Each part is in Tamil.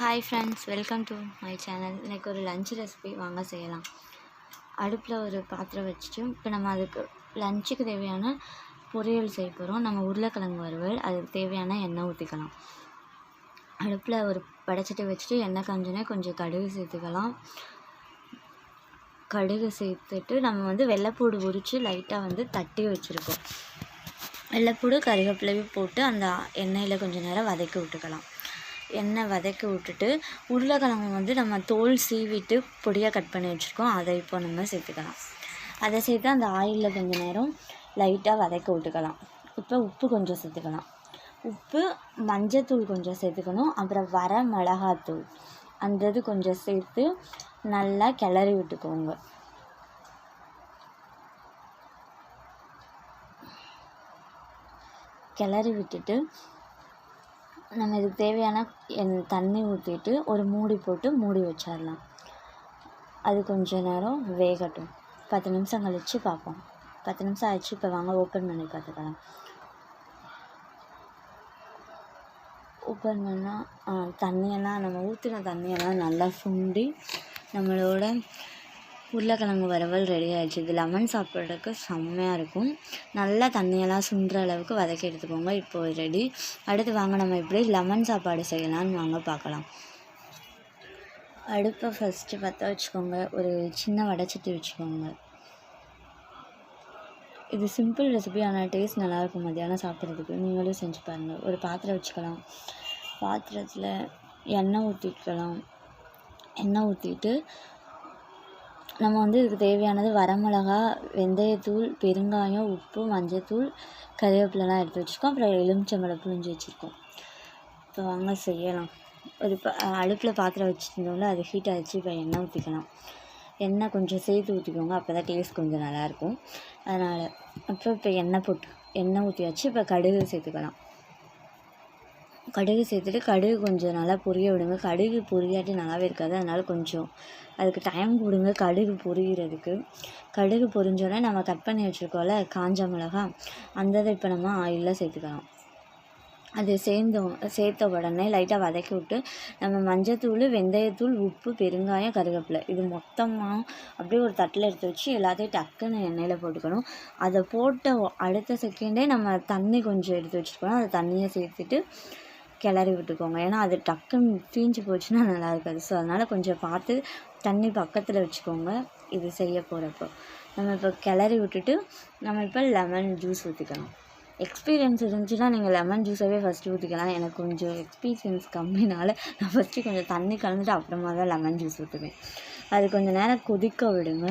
Hi friends, welcome to my channel. இன்றைக்கி ஒரு லஞ்ச் ரெசிபி வாங்க செய்யலாம். அடுப்பில் ஒரு பாத்திரம் வச்சுட்டு இப்போ நம்ம அதுக்கு லஞ்சுக்கு தேவையான பொரியல் செய்ய போகிறோம். நம்ம உருளைக்கிழங்கு வறுவல், அதுக்கு தேவையான எண்ணெய் ஊற்றிக்கலாம். அடுப்பில் ஒரு படைச்சட்டி வச்சுட்டு எண்ணெய் காஞ்சோன்னே கொஞ்சம் கடுகு சேர்த்துக்கலாம். கடுகு சேர்த்துட்டு நம்ம வெள்ளைப்பூடு உரித்து லைட்டாக தட்டி வச்சுருக்கோம். வெள்ளைப்பூடு கருவேப்பிலையும் போட்டு அந்த எண்ணெயில் கொஞ்சம் நேரம் வதக்கி விட்டுக்கலாம். எண்ணெய் வதக்கி விட்டுட்டு உருளைக்கிழங்கு நம்ம தோல் சீவிட்டு பொடியாக கட் பண்ணி வச்சுருக்கோம். அதை இப்போ நம்ம சேர்த்துக்கலாம். அதை சேர்த்து அந்த ஆயிலில் கொஞ்சம் நேரம் லைட்டாக வதக்கி விட்டுக்கலாம். இப்போ உப்பு கொஞ்சம் சேர்த்துக்கலாம். உப்பு, மஞ்சத்தூள் கொஞ்சம் சேர்த்துக்கணும். அப்புறம் வர மிளகாத்தூள் அந்த இது கொஞ்சம் சேர்த்து நல்லா கிளறி விட்டுக்கோங்க. கிளறி விட்டுட்டு நம்ம இதுக்கு தேவையான தண்ணி ஊற்றிட்டு ஒரு மூடி போட்டு மூடி வச்சிடலாம். அது கொஞ்சம் நேரம் வேகட்டும். 10 நிமிஷம் கழித்து பார்ப்போம். 10 நிமிஷம் ஆயிடுச்சு. இப்போ வாங்க ஓப்பன் பண்ணி பார்த்துக்கலாம். ஓப்பன் பண்ணால் தண்ணியெல்லாம் நம்ம ஊற்றின தண்ணியெல்லாம் நல்லா சுண்டி நம்மளோட உருளைக்கிழங்கு வறுவல் ரெடி ஆகிடுச்சு. இது லெமன் சாப்பிட்றதுக்கு செம்மையாக இருக்கும். நல்லா தண்ணியெல்லாம் சுண்டுற அளவுக்கு வதக்கி எடுத்துக்கோங்க. இப்போது ரெடி. அடுத்து வாங்க நம்ம எப்படி லெமன் சாப்பாடு செய்யலான்னு வாங்க பார்க்கலாம். அடுப்பை ஃபஸ்ட்டு பற்ற வச்சுக்கோங்க. ஒரு சின்ன வடைச்சட்டி வச்சுக்கோங்க. இது சிம்பிள் ரெசிபி, ஆனால் டேஸ்ட் நல்லாயிருக்கும். மத்தியானம் சாப்பிட்றதுக்கு நீங்களும் செஞ்சு பாருங்கள். ஒரு பாத்திரம் வச்சுக்கலாம். பாத்திரத்தில் எண்ணெய் ஊற்றிக்கலாம். எண்ணெய் ஊற்றிட்டு நம்ம இதுக்கு தேவையானது வரமிளகா, வெந்தயத்தூள், பெருங்காயம், உப்பு, மஞ்சத்தூள், கருவேப்பிலலாம் எடுத்து வச்சுருக்கோம். அப்புறம் எலுமிச்சம்பழம் புழிஞ்சு வச்சுருக்கோம். இப்போ வாங்க செய்யலாம். ஒரு அடுப்பில் பாத்திரம் வச்சுருந்தோம்ல, அது ஹீட் ஆகிடுச்சு. இப்போ எண்ணெய் ஊற்றிக்கலாம். எண்ணெய் கொஞ்சம் சேர்த்து ஊற்றிக்கோங்க. அப்போ தான் டேஸ்ட் கொஞ்சம் நல்லாயிருக்கும். அதனால் அப்புறம் இப்போ எண்ணெய் ஊற்றியாச்சு. இப்போ கடுகு சேர்த்துக்கலாம். கடுகு சேர்த்துட்டு கடுகு கொஞ்சம் நல்லா பொரிய விடுங்க. கடுகு பொரியாட்டி நல்லாவே இருக்காது. அதனால் கொஞ்சம் அதுக்கு டைம் கொடுங்க கடுகு பொரிகிறதுக்கு. கடுகு பொரிஞ்சோடனே நம்ம கட் பண்ணி வச்சுருக்கோம்ல காஞ்ச மிளகா, அந்த இதை இப்போ நம்ம ஆயிலில் சேர்த்துக்கலாம். அது சேர்த்த உடனே லைட்டாக வதக்கி விட்டு நம்ம மஞ்சத்தூள், வெந்தயத்தூள், உப்பு, பெருங்காயம், கருவேப்பிலை இது மொத்தமாக அப்படியே ஒரு தட்டில் எடுத்து வச்சு எல்லாத்தையும் டக்குன்னு எண்ணெயில் போட்டுக்கணும். அதை போட்ட அடுத்த செகண்டே நம்ம தண்ணி கொஞ்சம் எடுத்து வச்சுருக்கணும். அதை தண்ணியை சேர்த்துட்டு கிளறி விட்டுக்கோங்க. ஏன்னா அது டக்குன்னு தீஞ்சு போச்சுன்னா நல்லா இருக்காது. ஸோ அதனால் கொஞ்சம் பார்த்து தண்ணி பக்கத்தில் வச்சுக்கோங்க. இது செய்ய போகிறப்போ நம்ம இப்போ கிளறி விட்டுட்டு நம்ம இப்போ லெமன் ஜூஸ் ஊற்றிக்கலாம். எக்ஸ்பீரியன்ஸ் இருந்துச்சுன்னா நீங்கள் லெமன் ஜூஸாகவே ஃபஸ்ட்டு ஊற்றிக்கலாம். எனக்கு கொஞ்சம் எக்ஸ்பீரியன்ஸ் கம்மினால நான் ஃபஸ்ட்டு கொஞ்சம் தண்ணி கலந்துட்டு அப்புறமா தான் லெமன் ஜூஸ் ஊற்றுவேன். அது கொஞ்சம் நேரம் கொதிக்க விடுங்க.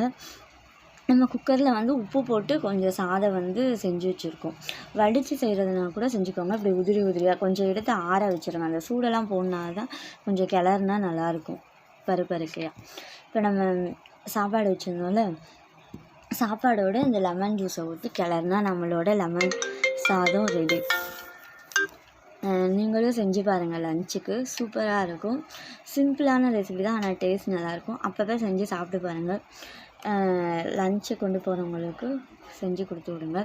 நம்ம குக்கரில் உப்பு போட்டு கொஞ்சம் சாதம் செஞ்சு வச்சுருக்கோம். வடித்து செய்கிறதுனா கூட செஞ்சுக்கோங்க. அப்படி உதிரியாக கொஞ்சம் எடுத்து ஆற வச்சுருங்க. அந்த சூடெல்லாம் போடனா தான் கொஞ்சம் கிளறுனா நல்லாயிருக்கும் பருக்கையாக. இப்போ நம்ம சாப்பாடு வச்சுருந்தோம்ல, சாப்பாடோடு இந்த லெமன் ஜூஸை ஊற்றி கிளறுனா நம்மளோட லெமன் சாதம் ரெடி. நீங்களும் செஞ்சு பாருங்கள். லஞ்சுக்கு சூப்பராக இருக்கும். சிம்பிளான ரெசிபி தான், ஆனால் டேஸ்ட் நல்லாயிருக்கும். அப்பப்போ செஞ்சு சாப்பிட்டு பாருங்கள். லஞ்சை கொண்டு போகிறவங்களுக்கு செஞ்சு கொடுத்து விடுங்க.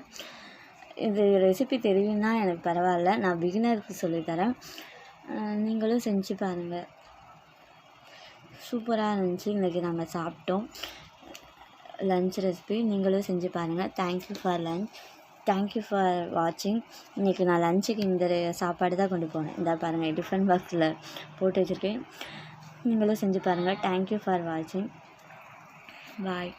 இது ரெசிபி தெரியும்னா எனக்கு பரவாயில்ல, நான் பிகினருக்கு சொல்லித்தரேன். நீங்களும் செஞ்சு பாருங்கள். சூப்பராக இருந்துச்சு. இன்றைக்கி நாங்கள் சாப்பிட்டோம் லஞ்ச் ரெசிபி. நீங்களும் செஞ்சு பாருங்கள். தேங்க்யூ ஃபார் வாட்சிங். இன்றைக்கி நான் லஞ்சுக்கு இந்த சாப்பாடு தான் கொண்டு போனேன். இந்த பாருங்கள், டிஃபன் பாக்ஸில் போட்டு வச்சுருக்கேன். நீங்களும் செஞ்சு பாருங்கள். தேங்க்யூ ஃபார் வாட்சிங். பாய்.